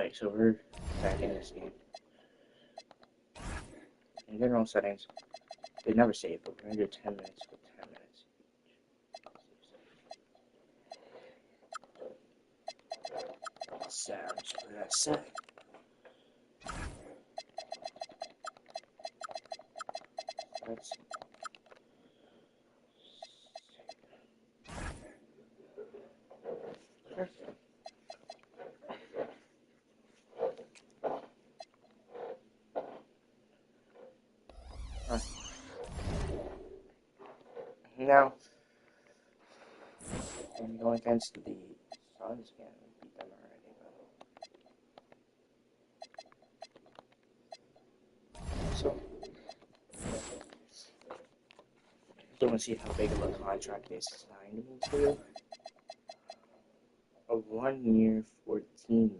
Alright, so we're back in this game. In general settings, they never save, but we're gonna do 10 minutes for 10 minutes. Sounds for that set. That's perfect. Now, I'm going against the Suns again. We beat them already. So, don't want to see how big of a contract they signed me to. A 1 year, $14 million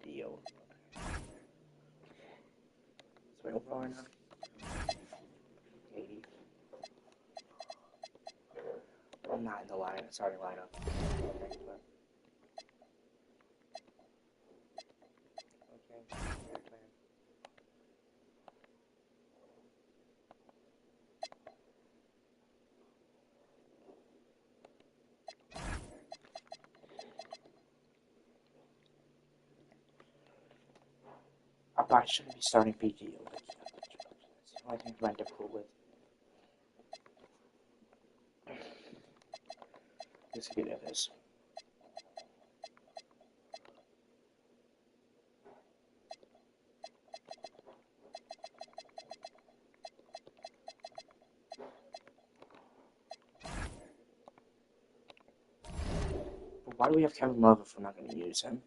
deal. So, my overall right now, 80. I'm not in the starting lineup. Okay, but, okay. I probably shouldn't be starting PG. That's the only thing I'm difficult with. Let's get at this. But why do we have Kevin Love if we're not going to use him?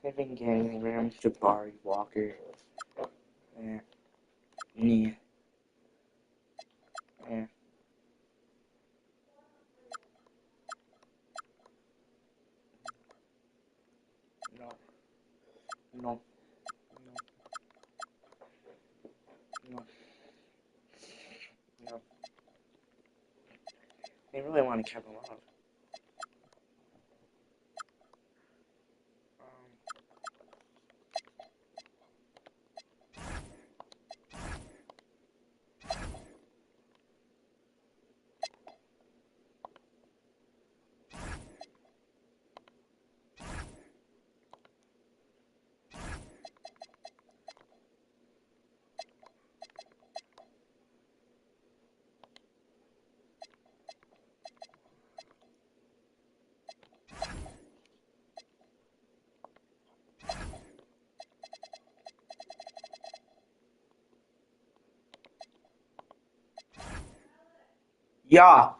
If we can get anything random, Jabari, Walker. Yeah. Yeah. Yeah. No. No. No. No. They really want to Kevin Love. Yeah.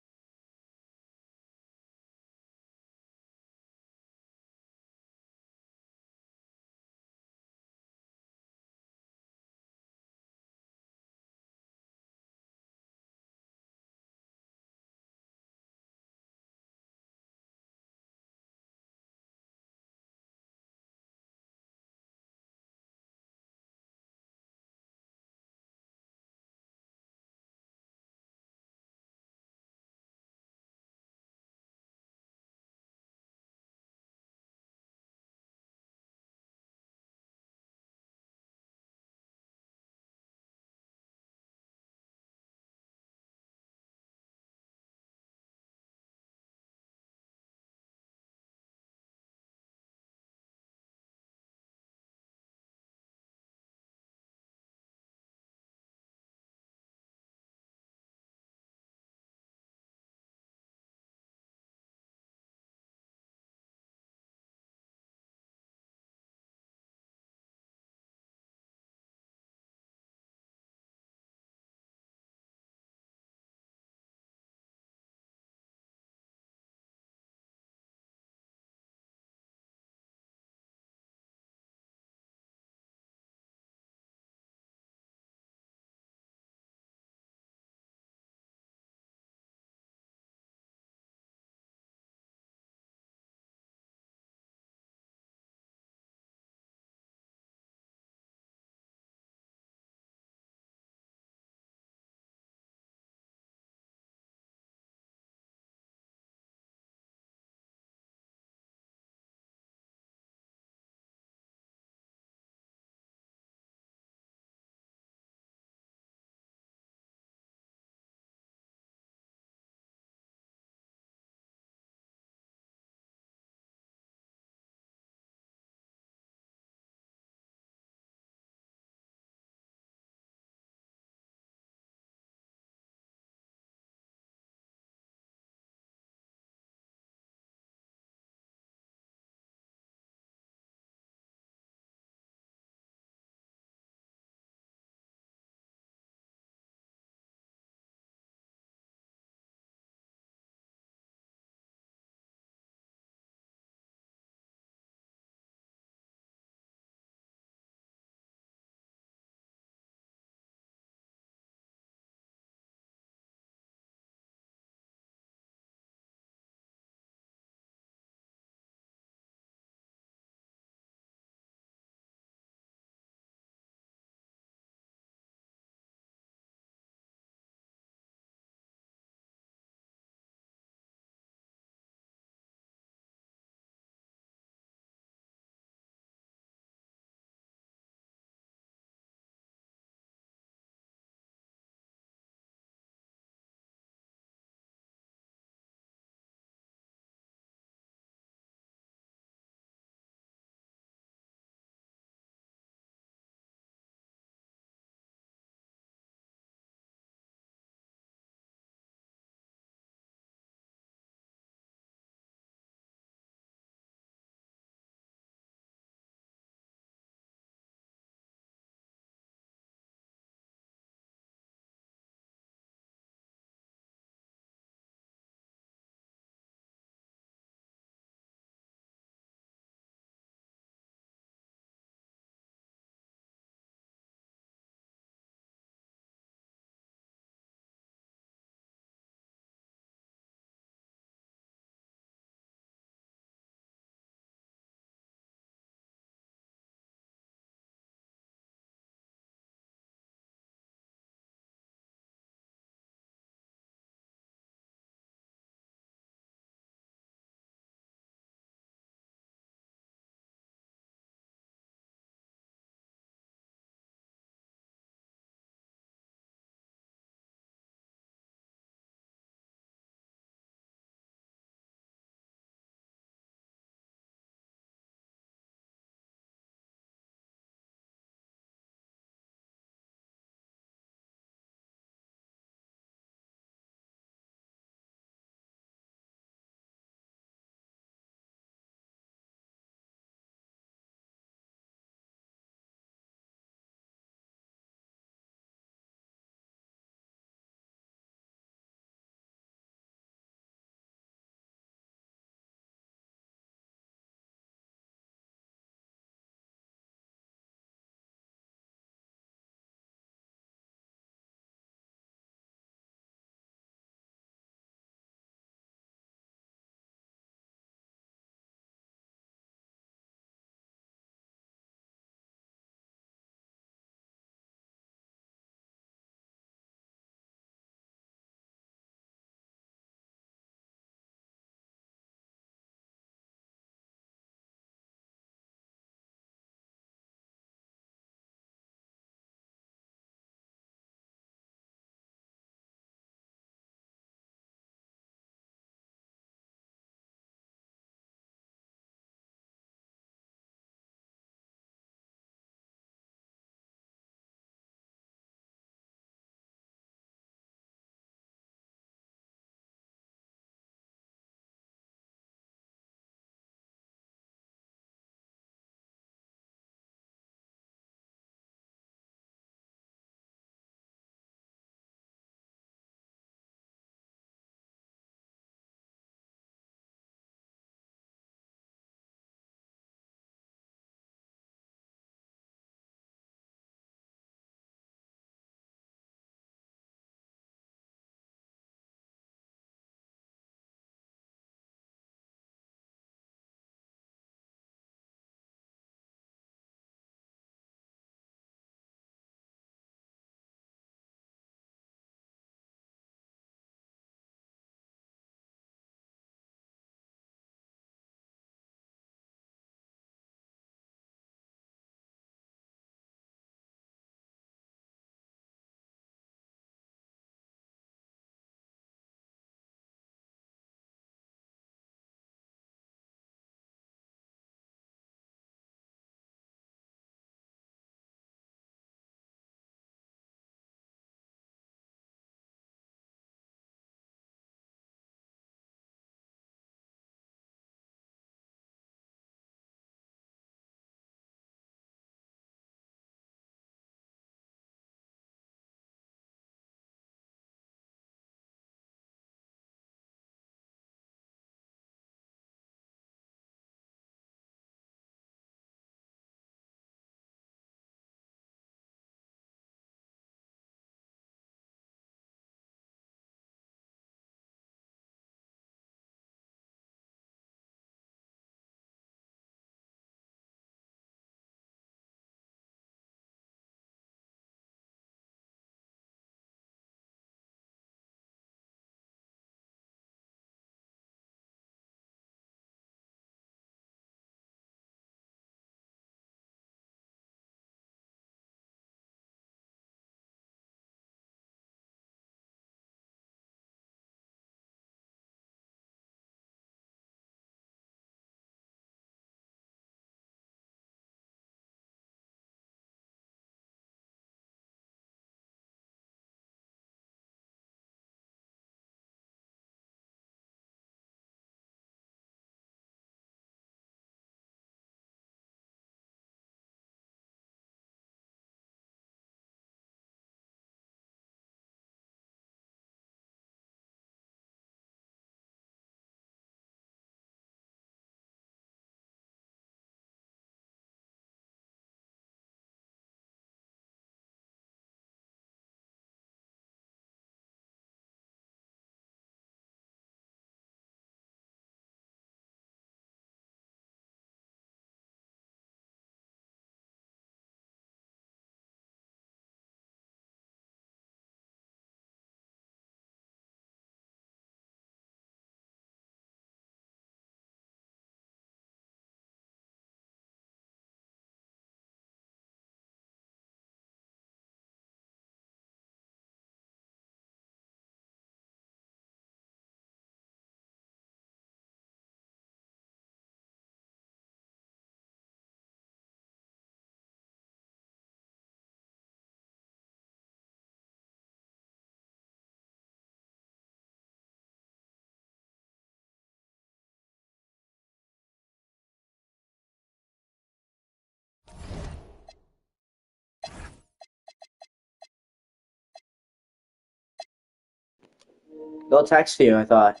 They'll text you, I thought.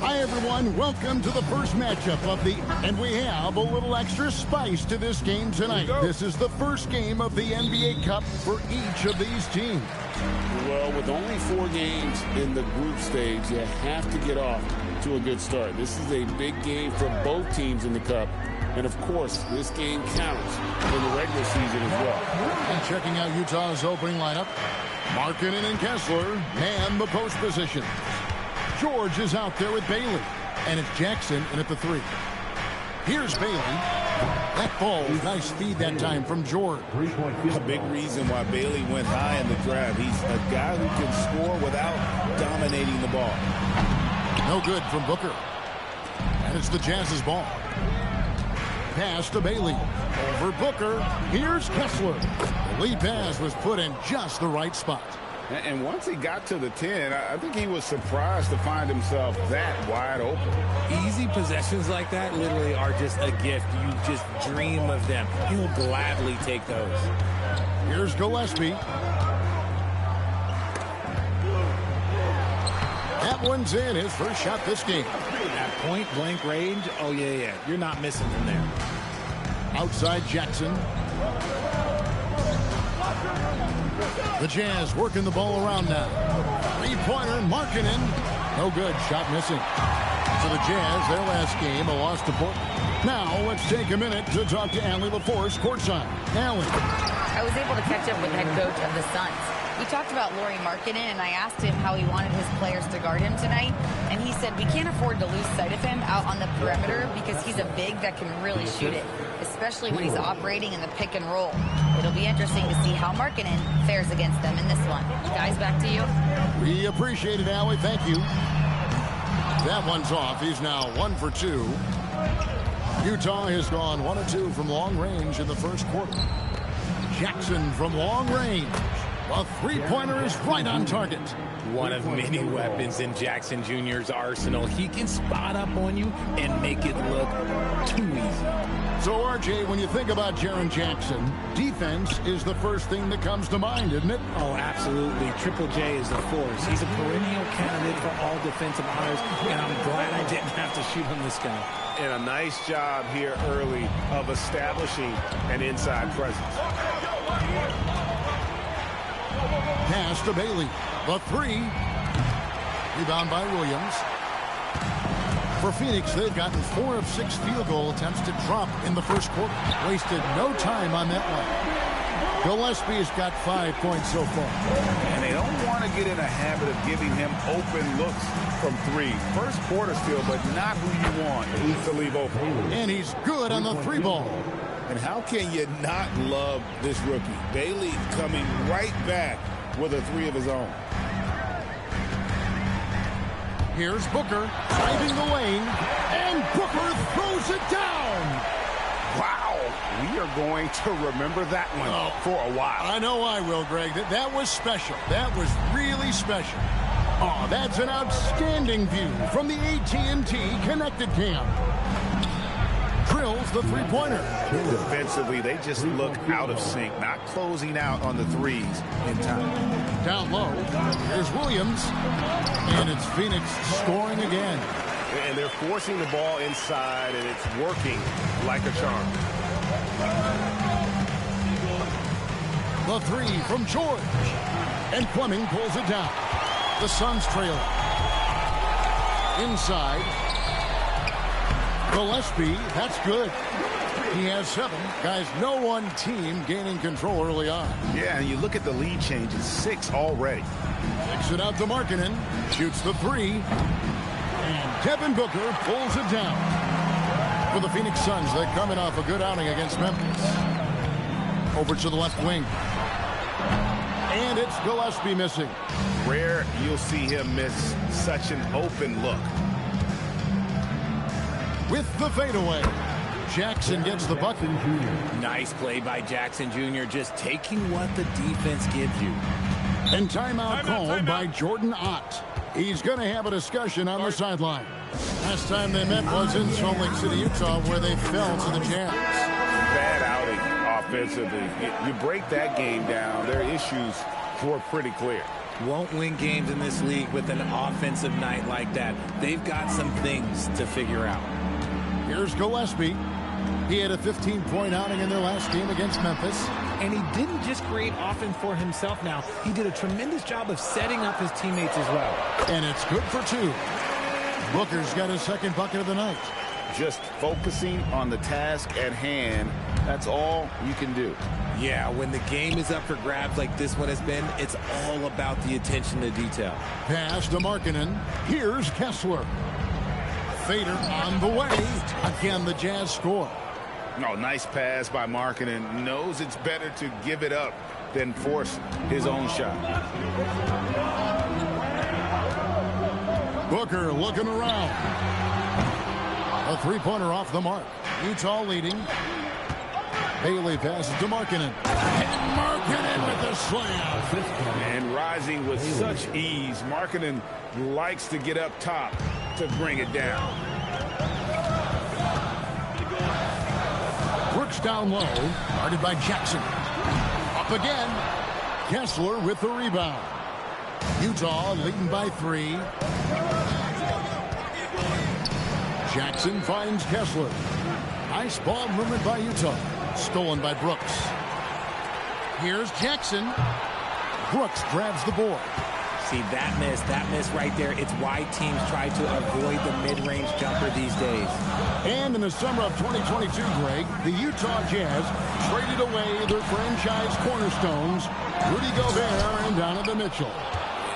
Hi, everyone. Welcome to the first matchup of and we have a little extra spice to this game tonight. This is the first game of the NBA Cup for each of these teams. Well, with only 4 games in the group stage, you have to get off to a good start. This is a big game for both teams in the Cup. And, of course, this game counts in the regular season as well. And checking out Utah's opening lineup, Markkanen and Kessler man the post position. George is out there with Bailey, and it's Jackson in at the 3. Here's Bailey. That falls. Nice feed that time from George. A big reason why Bailey went high in the draft. He's a guy who can score without dominating the ball. No good from Booker. And it's the Jazz's ball. Pass to Bailey. Over Booker. Here's Kessler. The lead pass was put in just the right spot. And once he got to the 10, I think he was surprised to find himself that wide open. Easy possessions like that literally are just a gift. You just dream of them. He'll gladly take those. Here's Gillespie. That one's in. His first shot this game. At point-blank range, oh, yeah. You're not missing from there. Outside Jackson. The Jazz working the ball around now. Three-pointer, Markkanen. No good. Shot missing. So the Jazz, their last game, a loss to Portland. Now let's take a minute to talk to Allie LaForce courtside. Allie. I was able to catch up with the head coach of the Suns. We talked about Lauri Markkanen, and I asked him how he wanted his players to guard him tonight. And he said we can't afford to lose sight of him out on the perimeter because he's a big that can really shoot it, especially when he's operating in the pick and roll. It'll be interesting to see how Markkanen fares against them in this one. Guys, back to you. We appreciate it, Allie. Thank you. That one's off. He's now 1 for 2. Utah has gone 1 of 2 from long range in the first quarter. Jackson from long range. A three-pointer is right on target. One of many weapons in Jackson Jr.'s arsenal. He can spot up on you and make it look too easy. So, RJ, when you think about Jaren Jackson, defense is the first thing that comes to mind, isn't it? Oh, absolutely. Triple J is the force. He's a perennial candidate for all defensive honors, and I'm glad I didn't have to shoot on this guy. And a nice job here early of establishing an inside presence. Pass to Bailey. The 3. Rebound by Williams. For Phoenix, they've gotten 4 of 6 field goal attempts to drop in the first quarter. Wasted no time on that one. Gillespie's got 5 points so far. And they don't want to get in a habit of giving him open looks from 3. First quarter still, but not who you want to leave open. And he's good on the 3 ball. And how can you not love this rookie? Bailey coming right back with a 3 of his own. Here's Booker driving the lane, and Booker throws it down. Wow, we are going to remember that one for a while. I know I will, Greg. That was special. That was really special. Oh, that's an outstanding view from the AT&T Connected Cam. Drills the three-pointer. Defensively, they just look out of sync, not closing out on the threes in time. Down low, here's Williams, and it's Phoenix scoring again. And they're forcing the ball inside, and it's working like a charm. The 3 from George, and Fleming pulls it down. The Suns trail inside. Gillespie, that's good. He has 7. Guys, no one team gaining control early on. Yeah, and you look at the lead change, it's 6 already. Kicks it out to Markkanen. Shoots the 3. And Devin Booker pulls it down. For the Phoenix Suns, they're coming off a good outing against Memphis. Over to the left wing. And it's Gillespie missing. Rare you'll see him miss such an open look. With the fadeaway, Jackson gets the bucket. Nice play by Jackson Jr. Just taking what the defense gives you. And timeout called by Jordan Ott. He's going to have a discussion on the sideline. Last time they met was in Salt Lake City, Utah, where they fell to the Jazz. Bad outing offensively. You break that game down, their issues were pretty clear. Won't win games in this league with an offensive night like that. They've got some things to figure out. Here's Gillespie. He had a 15-point outing in their last game against Memphis. And he didn't just create offense for himself now. He did a tremendous job of setting up his teammates as well. And it's good for 2. Booker's got his 2nd bucket of the night. Just focusing on the task at hand, that's all you can do. Yeah, when the game is up for grabs like this one has been, it's all about the attention to detail. Pass to Markkanen. Here's Kessler. Fader on the way. Again, the Jazz score. No, nice pass by Markkanen. Knows it's better to give it up than force his own shot. Booker looking around. A 3-pointer off the mark. Utah leading. Bailey passes to Markkanen. And Markkanen with the slam. And rising with such ease. Markkanen likes to get up top to bring it down. Brooks down low. Guarded by Jackson. Up again. Kessler with the rebound. Utah leading by 3. Jackson finds Kessler. Nice ball movement by Utah. Stolen by Brooks. Here's Jackson. Brooks grabs the board. See, that miss right there, it's why teams try to avoid the mid-range jumper these days. And in the summer of 2022, Greg, the Utah Jazz traded away their franchise cornerstones, Rudy Gobert and Donovan Mitchell.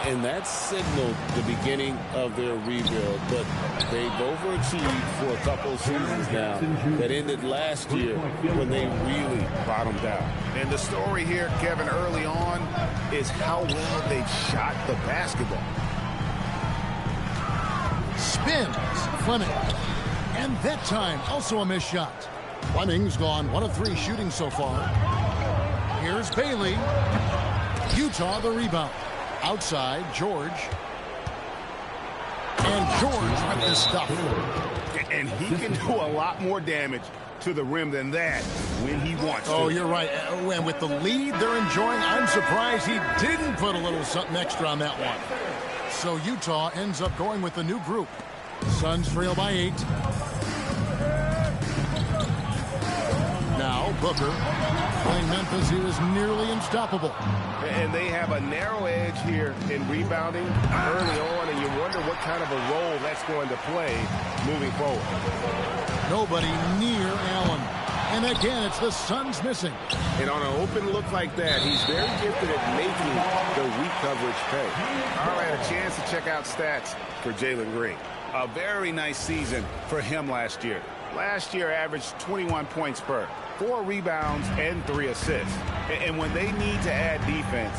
And that signaled the beginning of their rebuild, but they've overachieved for a couple seasons now that ended last year when they really bottomed out. And the story here, Kevin, early on is how well they've shot the basketball. Spins Fleming. And that time, also a missed shot. Fleming's gone 1 of 3 shooting so far. Here's Bailey. Utah the rebound. Outside, George. And George with the stuff. And he can do a lot more damage to the rim than that when he wants to. Oh, you're right. And with the lead they're enjoying, I'm surprised he didn't put a little something extra on that one. So Utah ends up going with the new group. Suns trail by 8. Now Booker. Playing Memphis, he was nearly unstoppable. And they have a narrow edge here in rebounding early on, and you wonder what kind of a role that's going to play moving forward. Nobody near Allen. And again, it's the Suns missing. And on an open look like that, he's very gifted at making the weak coverage pay. All right, a chance to check out stats for Jalen Green. A very nice season for him last year. Last year averaged 21 points per, 4 rebounds, and 3 assists. And when they need to add defense,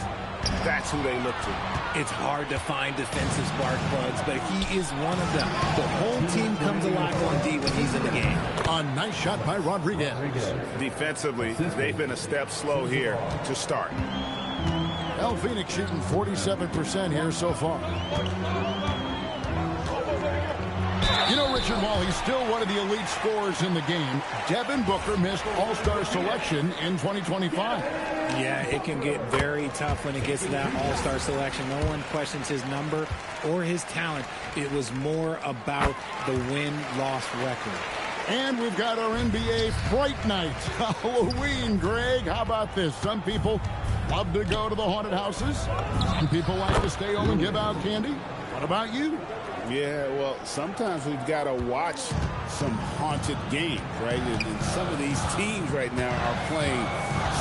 that's who they look to. It's hard to find defensive spark plugs, but he is one of them. The whole team comes alive on D when he's in the game. A nice shot by Rodriguez. Defensively, they've been a step slow here to start. El Phoenix shooting 47% here so far. You know, Richard, while he's still one of the elite scorers in the game, Devin Booker missed All-Star selection in 2025. Yeah, it can get very tough when it gets to that All-Star selection. No one questions his number or his talent. It was more about the win-loss record. And we've got our NBA Fright Night. Halloween, Greg. How about this? Some people love to go to the haunted houses. Some people like to stay home and give out candy. What about you? Yeah, well, sometimes we've got to watch some haunted games, right? And some of these teams right now are playing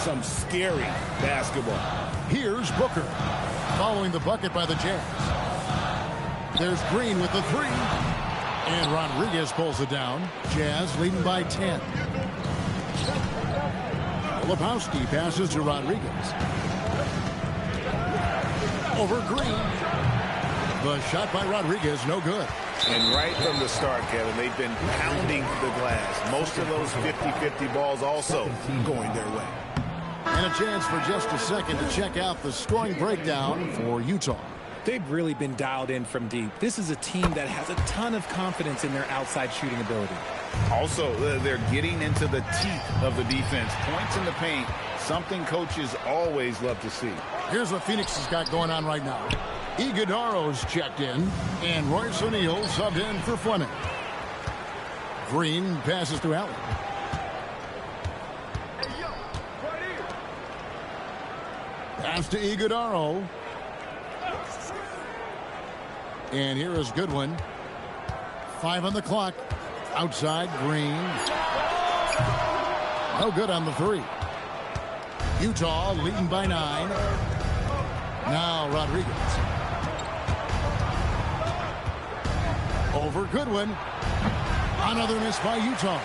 some scary basketball. Here's Booker, following the bucket by the Jazz. There's Green with the 3. And Rodriguez pulls it down. Jazz leading by 10. Lepowski passes to Rodriguez. Over Green. The shot by Rodriguez, no good. And right from the start, Kevin, they've been pounding the glass. Most of those 50-50 balls also going their way. And a chance for just a second to check out the scoring breakdown for Utah. They've really been dialed in from deep. This is a team that has a ton of confidence in their outside shooting ability. Also, they're getting into the teeth of the defense. Points in the paint, something coaches always love to see. Here's what Phoenix has got going on right now. Iguodaro's checked in, and Royce O'Neal subbed in for Fleming. Green passes to Allen. Pass to Iguodaro. And here is Goodwin. 5 on the clock. Outside, Green. No good on the 3. Utah leading by 9. Now Rodriguez. Over Goodwin. Another miss by Utah.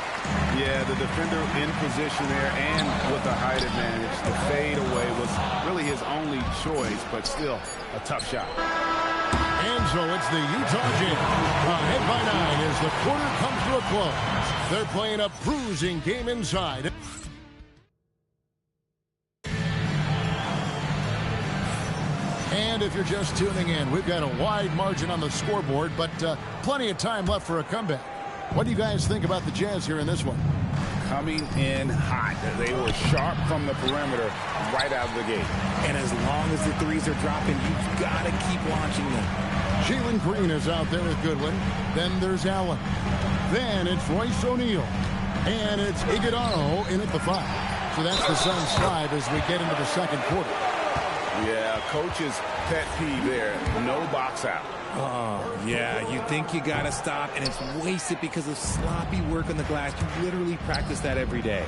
Yeah, the defender in position there and with the height advantage. The fade away was really his only choice, but still a tough shot. And so it's the Utah Jazz ahead by 9 as the quarter comes to a close. They're playing a bruising game inside. And if you're just tuning in, we've got a wide margin on the scoreboard, but plenty of time left for a comeback. What do you guys think about the Jazz here in this one? Coming in hot. They were sharp from the perimeter right out of the gate. And as long as the threes are dropping, you've got to keep launching them. Jalen Green is out there with Goodwin. Then there's Allen. Then it's Royce O'Neal. And it's Iguodaro in at the 5. So that's the Suns' 5 as we get into the second quarter. Yeah, coach's pet peeve there. No box out. Oh, yeah, you think you got to stop, and it's wasted because of sloppy work on the glass. You literally practice that every day.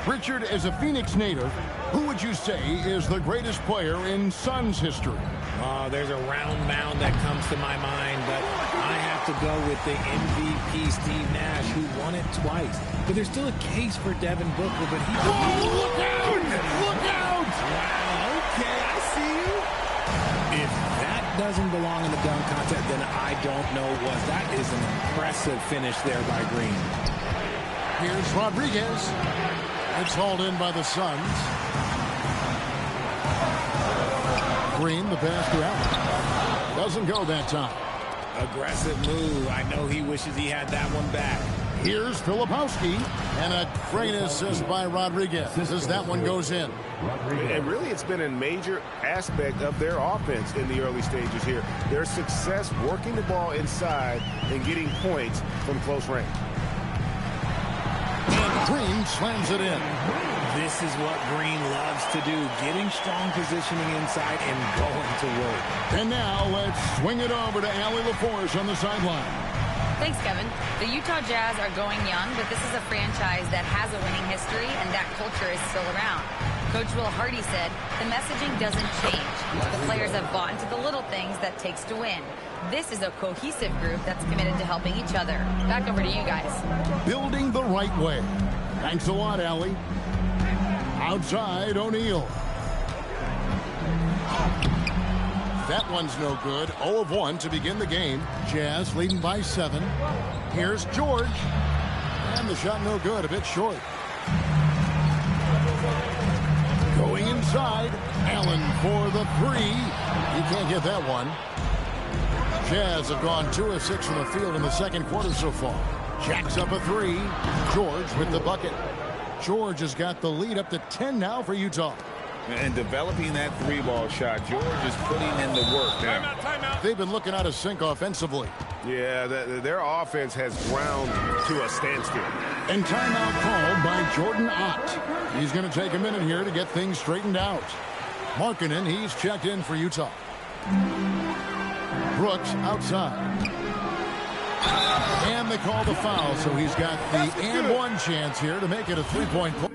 Richard, as a Phoenix native, who would you say is the greatest player in Suns history? There's a round mound that comes to my mind, but I have to go with the MVP, Steve Nash, who won it twice. But there's still a case for Devin Booker, but he... Whoa, look out! Look out! Wow, okay, I see you. If that doesn't belong in the dunk contest, then I don't know what. That is an impressive finish there by Green. Here's Rodriguez. It's hauled in by the Suns. Green, the pass to Allen. Doesn't go that time. Aggressive move. I know he wishes he had that one back. Here's Filipowski, and a great assist by Rodriguez as that one goes in. And really, it's been a major aspect of their offense in the early stages here. Their success working the ball inside and getting points from close range. And Green slams it in. This is what Green loves to do, getting strong positioning inside and going to work. And now let's swing it over to Allie LaForce on the sideline. Thanks, Kevin. The Utah Jazz are going young, but this is a franchise that has a winning history, and that culture is still around. Coach Will Hardy said, the messaging doesn't change. The players have bought into the little things that takes to win. This is a cohesive group that's committed to helping each other. Back over to you guys. Building the right way. Thanks a lot, Allie. Outside, O'Neal. That one's no good. 0 of 1 to begin the game. Jazz leading by 7. Here's George. And the shot no good, a bit short. Going inside. Allen for the 3. You can't get that one. Jazz have gone 2 of 6 from the field in the second quarter so far. Jacks up a 3. George with the bucket. George has got the lead up to 10 now for Utah. And developing that 3-ball shot, George is putting in the work now. Timeout. They've been looking out of sync offensively. Yeah, their offense has ground to a standstill. And timeout called by Jordan Ott. He's going to take a minute here to get things straightened out. Markkanen, he's checked in for Utah. Brooks outside. And they call the foul, so he's got the and one chance here to make it a 3-point play.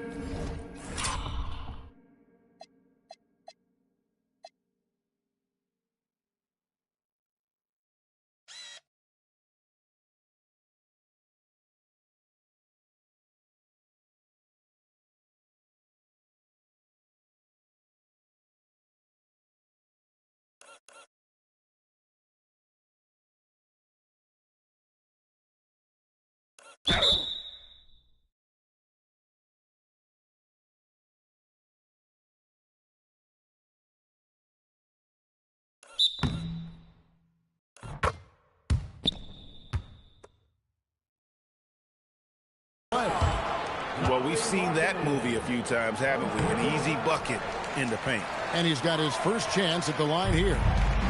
Well, we've seen that movie a few times, haven't we? An easy bucket in the paint. And he's got his first chance at the line here.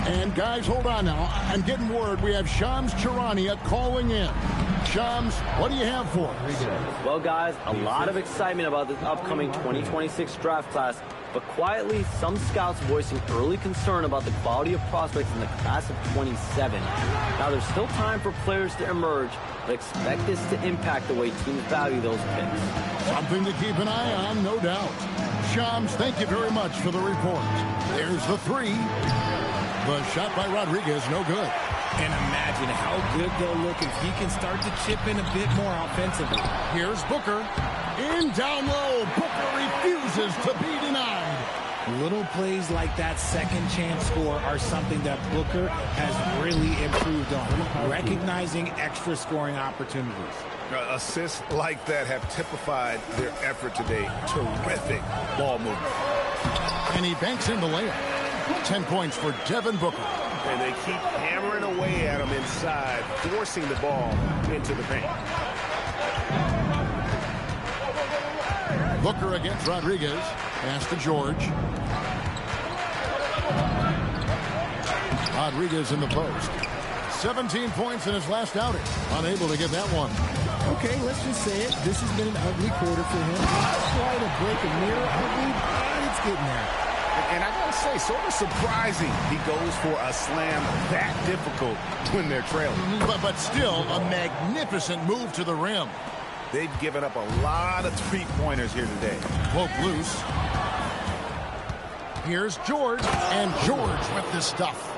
And guys, hold on now. I'm getting word we have Shams Charania calling in. Shams, what do you have for us? Well, guys, a lot of excitement about this upcoming 2026 draft class, but quietly, some scouts voicing early concern about the quality of prospects in the class of 27. Now, there's still time for players to emerge, but expect this to impact the way teams value those picks. Something to keep an eye on, no doubt. Shams, thank you very much for the report. There's the 3. The shot by Rodriguez, no good. And imagine how good they'll look if he can start to chip in a bit more offensively. Here's Booker. In down low. Booker refuses to be denied. Little plays like that second chance score are something that Booker has really improved on, recognizing extra scoring opportunities. Assists like that have typified their effort today. Terrific ball movement. And he banks in the layup. 10 points for Devin Booker. And they keep hammering away at him inside, forcing the ball into the paint. Booker against Rodriguez. Pass to George. Rodriguez in the post. 17 points in his last outing. Unable to get that one. Okay, let's just say it. This has been an ugly quarter for him. Not quite a break of mirror ugly, but it's getting there. And I gotta say, sort of surprising he goes for a slam that difficult when they're trailing. But still, a magnificent move to the rim. They've given up a lot of three-pointers here today. Poke loose. Here's George, and George with the stuff.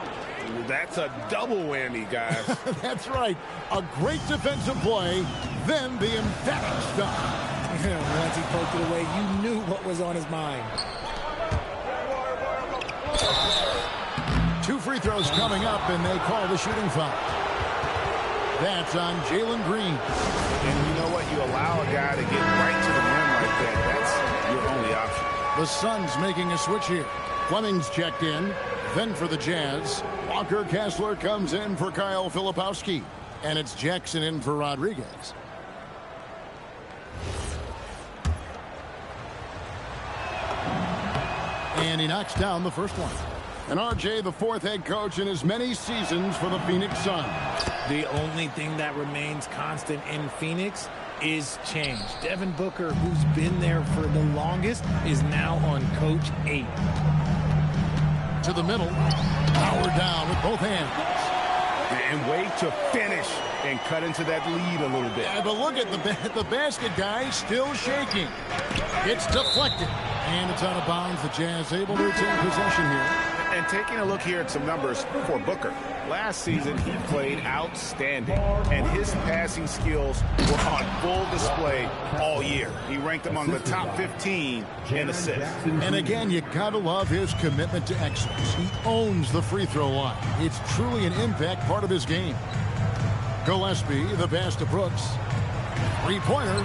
That's a double whammy, guys. That's right. A great defensive play, then the emphatic stuff. Once he poked it away, you knew what was on his mind. 2 free throws coming up, and they call the shooting foul. That's on Jalen Green. And you know what? You allow a guy to get right to the rim like that. That's your only option. The Suns making a switch here. Fleming's checked in. Then for the Jazz, Walker Kessler comes in for Kyle Filipowski. And it's Jackson in for Rodriguez. And he knocks down the first one. And RJ, the 4th head coach in as many seasons for the Phoenix Suns. The only thing that remains constant in Phoenix is changed. Devin Booker, who's been there for the longest, is now on coach 8. To the middle. Power down with both hands. And wait to finish and cut into that lead a little bit. Yeah, but look at the basket guy still shaking. It's deflected. And it's out of bounds. The Jazz able to retain possession here. And taking a look here at some numbers for Booker. Last season, he played outstanding, and his passing skills were on full display all year. He ranked among the top 15 in assists. And again, you gotta love his commitment to excellence. He owns the free throw line. It's truly an impact part of his game. Gillespie, the pass to Brooks. Three-pointer.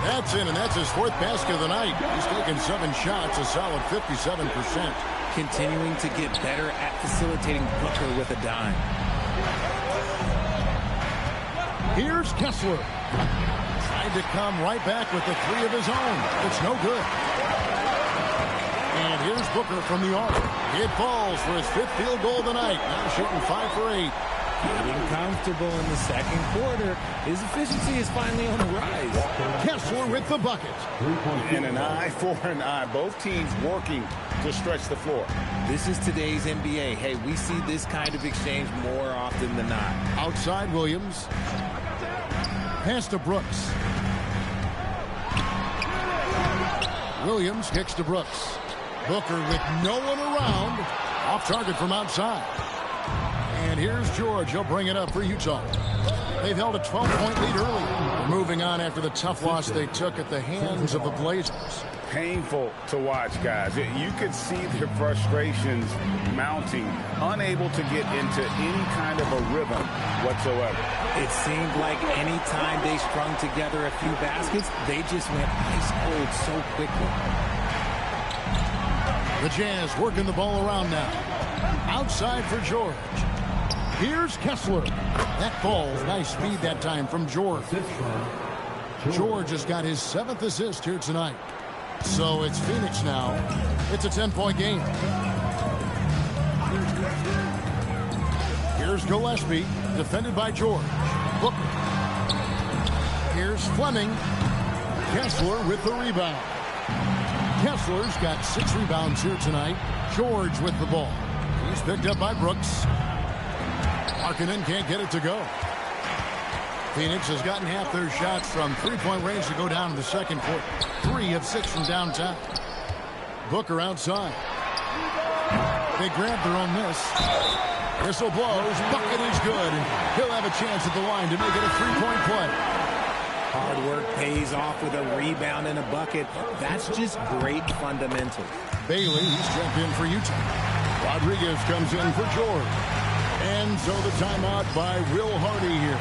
That's in, and that's his 4th basket of the night. He's taken 7 shots, a solid 57%. Continuing to get better at facilitating Booker with a dime. Here's Kessler. Tried to come right back with the 3 of his own. It's no good. And here's Booker from the arc. It falls for his 5th field goal of the night. Now shooting 5 for 8. Getting comfortable in the second quarter. His efficiency is finally on the rise. Kessler with the bucket. And an eye for an eye. Both teams working to stretch the floor. This is today's NBA. Hey, we see this kind of exchange more often than not. Outside Williams. Pass to Brooks. Williams kicks to Brooks. Booker with no one around. Off target from outside. And here's George. He'll bring it up for Utah. They've held a 12-point lead early. They're moving on after the tough loss they took at the hands of the Blazers. Painful to watch, guys. You could see their frustrations mounting, unable to get into any kind of a rhythm whatsoever. It seemed like any time they strung together a few baskets, they just went ice cold so quickly. The Jazz working the ball around now. Outside for George. Here's Kessler. That falls. Nice speed that time from George. George has got his 7th assist here tonight. So it's Phoenix now. It's a 10-point game. Here's Gillespie, defended by George. Booker. Here's Fleming. Kessler with the rebound. Kessler's got 6 rebounds here tonight. George with the ball. He's picked up by Brooks. Markkanen can't get it to go. Phoenix has gotten half their shots from 3-point range to go down in the second quarter. 3 of 6 from downtown. Booker outside. They grab their own miss. Whistle blows. Bucket is good. He'll have a chance at the line to make it a 3-point play. Hard work pays off with a rebound and a bucket. That's just great fundamentals. Bailey, he's checked in for Utah. Rodriguez comes in for George. And so the timeout by Will Hardy here.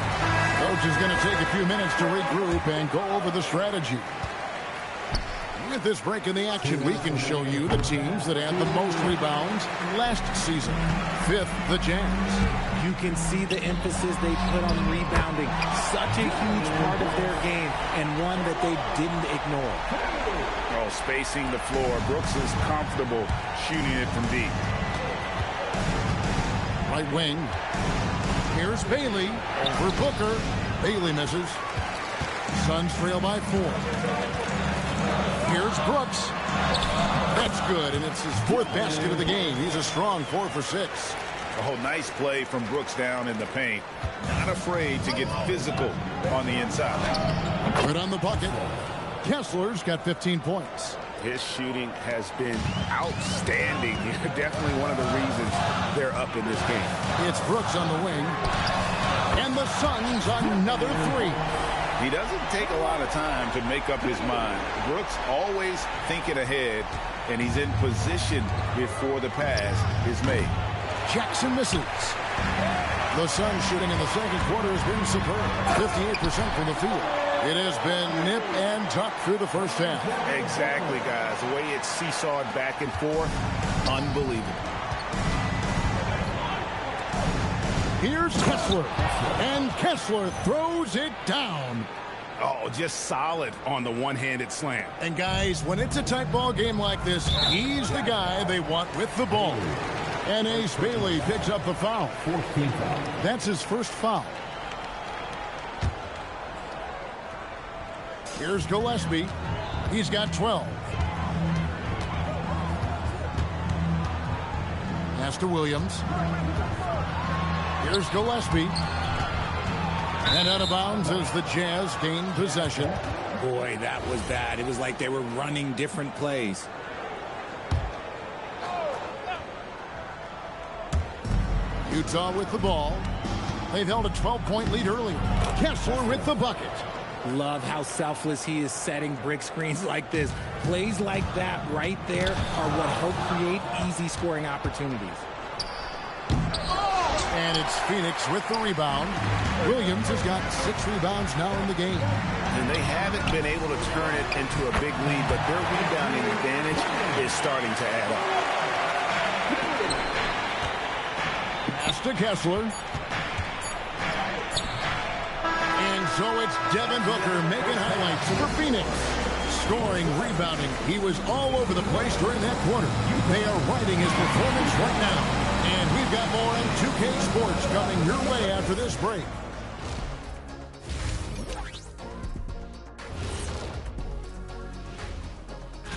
Coach is going to take a few minutes to regroup and go over the strategy. With this break in the action, we can show you the teams that had the most rebounds last season. 5th, the Jazz. You can see the emphasis they put on rebounding. Such a huge part of their game, and one that they didn't ignore. Oh, spacing the floor. Brooks is comfortable shooting it from deep. Right wing. Here's Bailey over Booker. Bailey misses. Suns trail by 4. Here's Brooks. That's good, and it's his 4th basket of the game. He's a strong 4 for 6. Oh, nice play from Brooks down in the paint. Not afraid to get physical on the inside. Good on the bucket. Kessler's got 15 points. His shooting has been outstanding. Definitely one of the reasons they're up in this game. It's Brooks on the wing. And the Suns another 3. He doesn't take a lot of time to make up his mind. Brooks always thinking ahead, and he's in position before the pass is made. Jackson misses. The Suns shooting in the second quarter has been superb. 58% from the field. It has been nip and tuck through the first half. Exactly, guys. The way it's seesawed back and forth, unbelievable. Here's Kessler. And Kessler throws it down. Oh, just solid on the one-handed slam. And guys, when it's a tight ball game like this, he's the guy they want with the ball. And Ace Bailey picks up the foul. That's his first foul. Here's Gillespie. He's got 12. Pass to Williams. Here's Gillespie. And out of bounds as the Jazz gain possession. Boy, that was bad. It was like they were running different plays. Utah with the ball. They've held a 12-point lead earlier. Kessler with the bucket. Love how selfless he is setting brick screens like this. Plays like that right there are what help create easy scoring opportunities. And it's Phoenix with the rebound. Williams has got 6 rebounds now in the game. And they haven't been able to turn it into a big lead, but their rebounding advantage is starting to add up. Pass to Kessler. And so it's Devin Booker making highlights for Phoenix. Scoring, rebounding. He was all over the place during that quarter. They are riding his performance right now. And we've got more on 2K Sports coming your way after this break.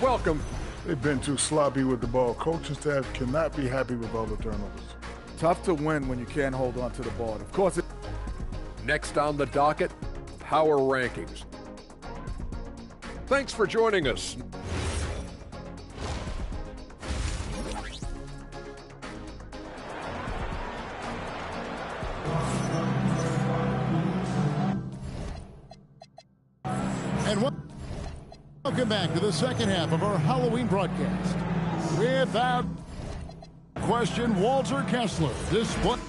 Welcome. They've been too sloppy with the ball. Coaching staff cannot be happy with all the turnovers. Tough to win when you can't hold on to the ball. Of course. Next on the docket, Power Rankings. Thanks for joining us. And welcome back to the second half of our Halloween broadcast. Without question, Walter Kessler. This one.